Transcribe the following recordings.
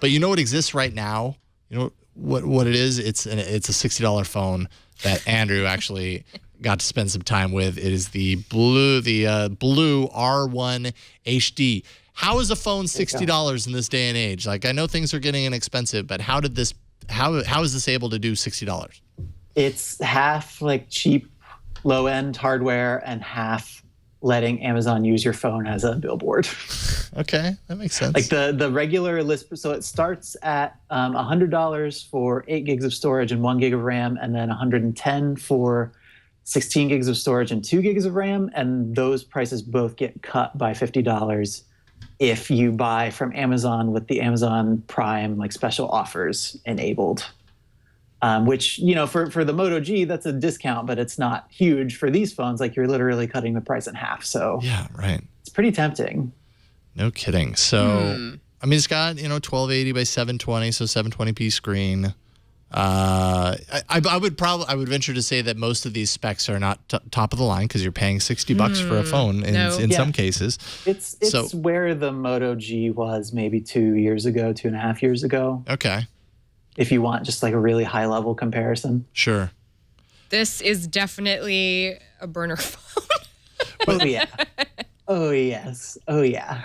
But you know what exists right now? You know what it is? It's a $60 phone that Andrew actually got to spend some time with. It is the BLU R1 HD. How is a phone $60 in this day and age? Like, I know things are getting inexpensive, but how is this able to do $60? It's half like cheap, low-end hardware and half letting Amazon use your phone as a billboard. Okay, that makes sense. Like the regular list, so it starts at $100 for 8 gigs of storage and 1 gig of RAM, and then $110 for 16 gigs of storage and 2 gigs of RAM, and those prices both get cut by $50 if you buy from Amazon with the Amazon Prime like special offers enabled. Which, you know, for the Moto G, that's a discount, but it's not huge. For these phones, like, you're literally cutting the price in half. So yeah, right. It's pretty tempting. No kidding. So, I mean, it's got, 1280 by 720, so 720p screen. I would venture to say that most of these specs are not top of the line because you're paying $60 for a phone in some cases. It's where the Moto G was maybe 2.5 years ago. Okay. If you want just like a really high level comparison. Sure. This is definitely a burner phone. Oh yeah. Oh yes. Oh yeah.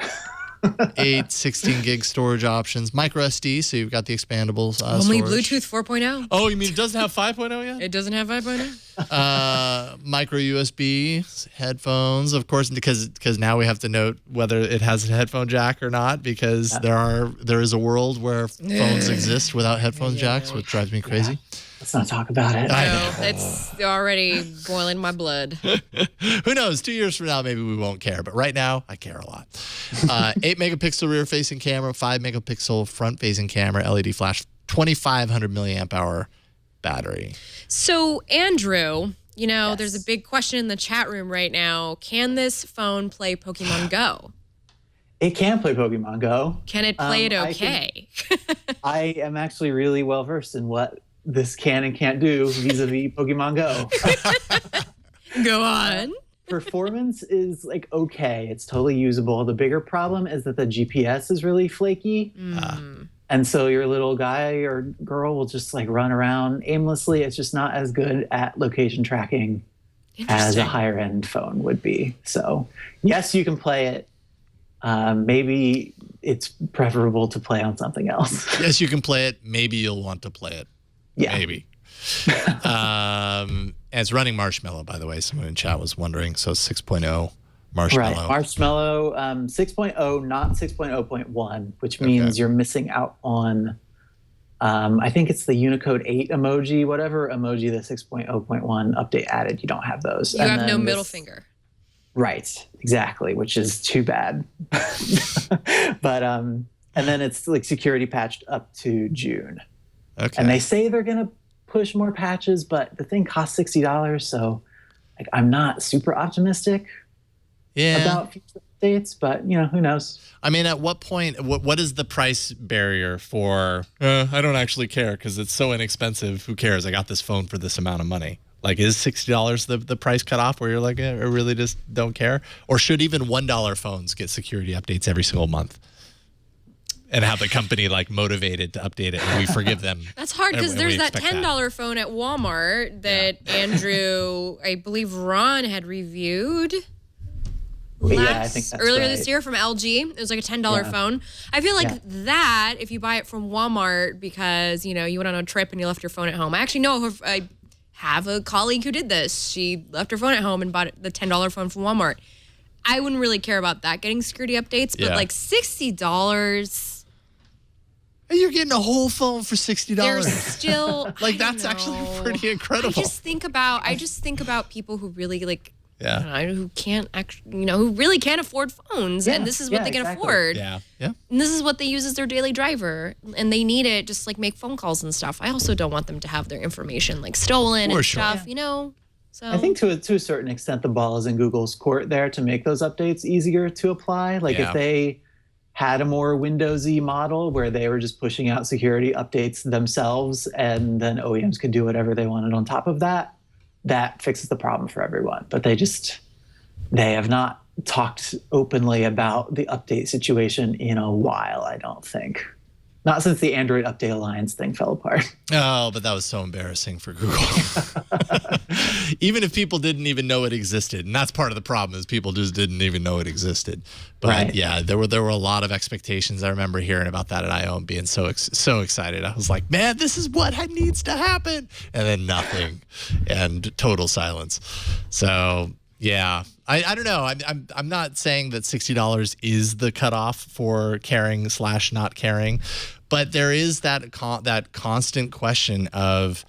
8, 16 gig storage options, micro SD, so you've got the expandable Only storage. Bluetooth 4.0. Oh, you mean it doesn't have 5.0 yet? It doesn't have 5.0. Micro USB headphones, of course, because now we have to note whether it has a headphone jack or not, because there is a world where phones exist without headphone jacks, which drives me crazy. Yeah. Let's not talk about it. I know. It's already boiling my blood. Who knows? 2 years from now, maybe we won't care. But right now, I care a lot. 8 megapixel rear-facing camera, 5 megapixel front-facing camera, LED flash, 2,500 milliamp hour battery. So, Andrew, there's a big question in the chat room right now. Can this phone play Pokemon Go? It can play Pokemon Go. Can it play it okay? I am actually really well versed in what this can and can't do vis-a-vis Pokemon Go. Go on. Performance is like okay. It's totally usable. The bigger problem is that the GPS is really flaky. And so your little guy or girl will just like run around aimlessly. It's just not as good at location tracking as a higher end phone would be. So yes, you can play it. Maybe it's preferable to play on something else. Yes, you can play it. Maybe you'll want to play it. Yeah. Maybe. And it's running Marshmallow, by the way. Someone in chat was wondering. So 6.0 Marshmallow. Right. Marshmallow 6.0, not 6.0.1, which means you're missing out on, I think it's the Unicode 8 emoji, whatever emoji the 6.0.1 update added. You don't have those. You have no middle finger. Right. Exactly. Which is too bad. But, and then it's like security patched up to June. Okay. And they say they're going to push more patches, but the thing costs $60, so like I'm not super optimistic about future updates, but who knows? I mean, at what point, what is the price barrier for, I don't actually care because it's so inexpensive, who cares? I got this phone for this amount of money. Like, is $60 the price cutoff where you're like, I really just don't care? Or should even $1 phones get security updates every single month? And have the company like motivated to update it, and we forgive them. That's hard because there's that $10 phone at Walmart that Andrew, I believe Ron had reviewed I think that's earlier this year from LG. It was like a $10 phone. I feel like that if you buy it from Walmart because you went on a trip and you left your phone at home. I actually know I have a colleague who did this. She left her phone at home and bought the $10 phone from Walmart. I wouldn't really care about that getting security updates, but like $60. You're getting a whole phone for $60. There's still like that's actually pretty incredible. I just think about people who really like who can't actually who really can't afford phones, and this is what they can afford. Yeah. And this is what they use as their daily driver, and they need it just like make phone calls and stuff. I also don't want them to have their information like stolen and stuff, So I think to a certain extent the ball is in Google's court there to make those updates easier to apply. Like if they had a more Windowsy model where they were just pushing out security updates themselves and then OEMs could do whatever they wanted on top of that, that fixes the problem for everyone. But they have not talked openly about the update situation in a while, I don't think. Not since the Android Update Alliance thing fell apart. Oh, but that was so embarrassing for Google. Even if people didn't even know it existed, and that's part of the problem is people just didn't even know it existed. But Right. yeah, there were a lot of expectations. I remember hearing about that at I/O and being so excited. I was like, man, this is what needs to happen, and then nothing, and total silence. So yeah, I don't know. I'm not saying that $60 is the cutoff for caring / not caring, but there is that constant question of,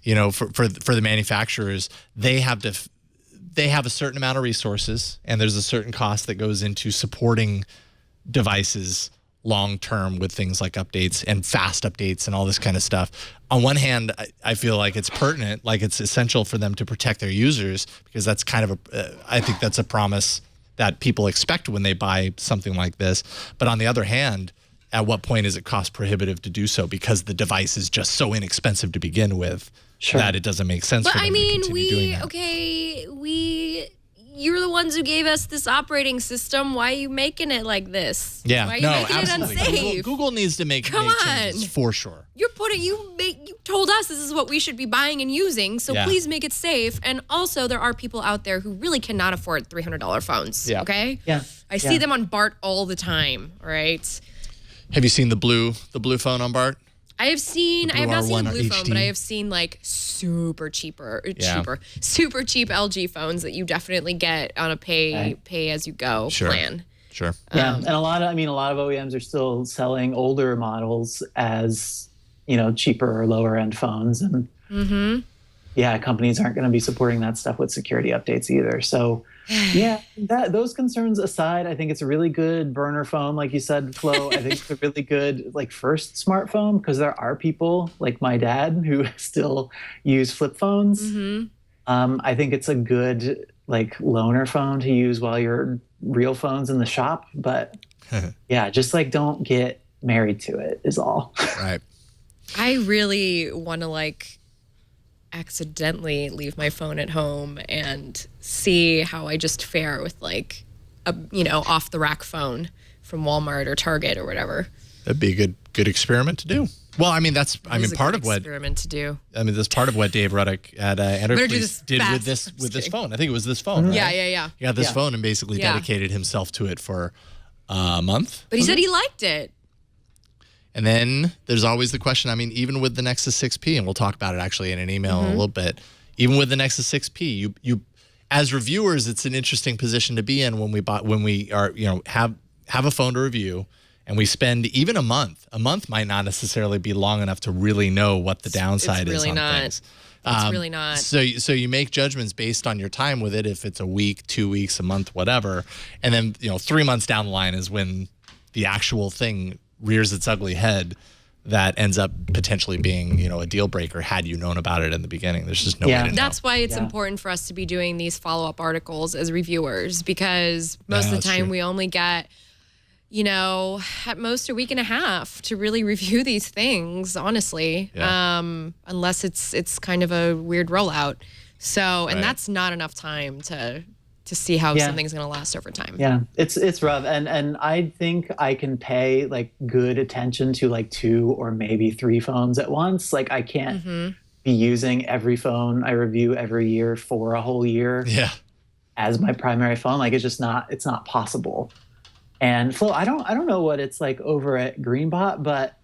you know, for the manufacturers, they have a certain amount of resources, and there's a certain cost that goes into supporting devices long term with things like updates and fast updates and all this kind of stuff. On one hand, I feel like it's pertinent, like it's essential for them to protect their users, because that's kind of I think that's a promise that people expect when they buy something like this. But on the other hand, at what point is it cost prohibitive to do so, because the device is just so inexpensive to begin with that it doesn't make sense for them to continue doing that. You're the ones who gave us this operating system. Why are you making it like this? Yeah, Why are you making absolutely. it unsafe? Google needs to make changes for sure. You told us this is what we should be buying and using, so please make it safe. And also, there are people out there who really cannot afford $300 phones. Yeah. Okay. Yeah. I see them on BART all the time. All right. Have you seen the blue phone on BART? I have not seen BLU the R1 blue phone, HD. but I have seen like super cheap LG phones that you definitely get on a pay as you go plan. Sure. Yeah, and a lot of OEMs are still selling older models as, you know, cheaper or lower end phones, and yeah, companies aren't going to be supporting that stuff with security updates either. So yeah, those concerns aside, I think it's a really good burner phone, like you said, Flo. I think it's a really good like first smartphone, because there are people like my dad who still use flip phones. I think it's a good like loaner phone to use while your real phone's in the shop. But yeah, just like don't get married to it is all. Right. I really want to like accidentally leave my phone at home and see how I just fare with like a, you know, off the rack phone from Walmart or Target or whatever. That'd be a good experiment to do. Well, I mean, that's part of what experiment to do. I mean, that's part of what Dave Ruddock at Android Police did with this phone. I think it was this phone. Right? Yeah. He got this phone and basically dedicated himself to it for a month. But he said he liked it. And then there's always the question, I mean, even with the Nexus 6P, and we'll talk about it actually in an email in a little bit, even with the Nexus 6P, you as reviewers, it's an interesting position to be in when we are, you know, have a phone to review, and we spend even a month. A month might not necessarily be long enough to really know what the downside is on things. It's really not. So you make judgments based on your time with it, if it's a week, 2 weeks, a month, whatever. And then, you know, 3 months down the line is when the actual thing rears its ugly head that ends up potentially being, you know, a deal breaker had you known about it in the beginning. There's just no way to know. That's why it's important for us to be doing these follow-up articles as reviewers, because most of the time we only get, you know, at most a week and a half to really review these things, honestly, unless it's kind of a weird rollout. So, and that's not enough time to see how something's going to last over time. Yeah, it's rough. And I think I can pay like good attention to like 2 or maybe 3 phones at once. Like I can't be using every phone I review every year for a whole year as my primary phone. Like it's not possible. And Flo, I don't know what it's like over at Greenbot, but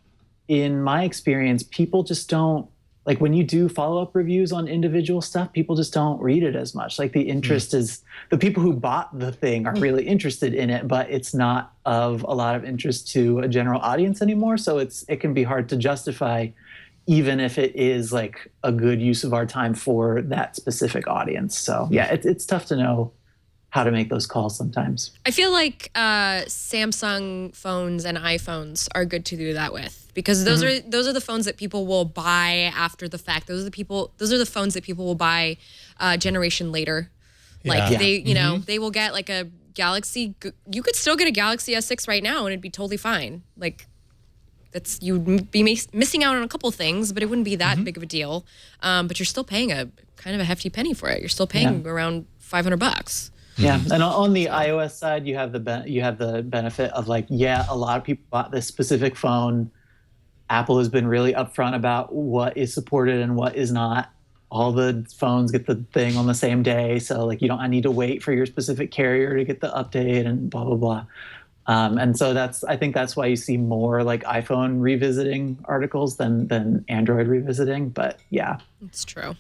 in my experience, people just don't, like when you do follow-up reviews on individual stuff, people just don't read it as much. Like the interest is, the people who bought the thing are really interested in it, but it's not of a lot of interest to a general audience anymore. So it can be hard to justify, even if it is like a good use of our time for that specific audience. So yeah, it's tough to know how to make those calls sometimes. I feel like Samsung phones and iPhones are good to do that with, because those are the phones that people will buy after the fact. Those are the phones that people will buy generation later. Like they, you know, they will get like a Galaxy. You could still get a Galaxy S6 right now and it'd be totally fine. Like you'd be missing out on a couple things, but it wouldn't be that big of a deal. But you're still paying a kind of a hefty penny for it. You're still paying around $500. Yeah, and on the iOS side, you have the benefit of like, a lot of people bought this specific phone Apple has been really upfront about what is supported and what is not. All the phones get the thing on the same day, so like I need to wait for your specific carrier to get the update and blah blah blah. And so I think that's why you see more like iPhone revisiting articles than Android revisiting. But yeah, it's true.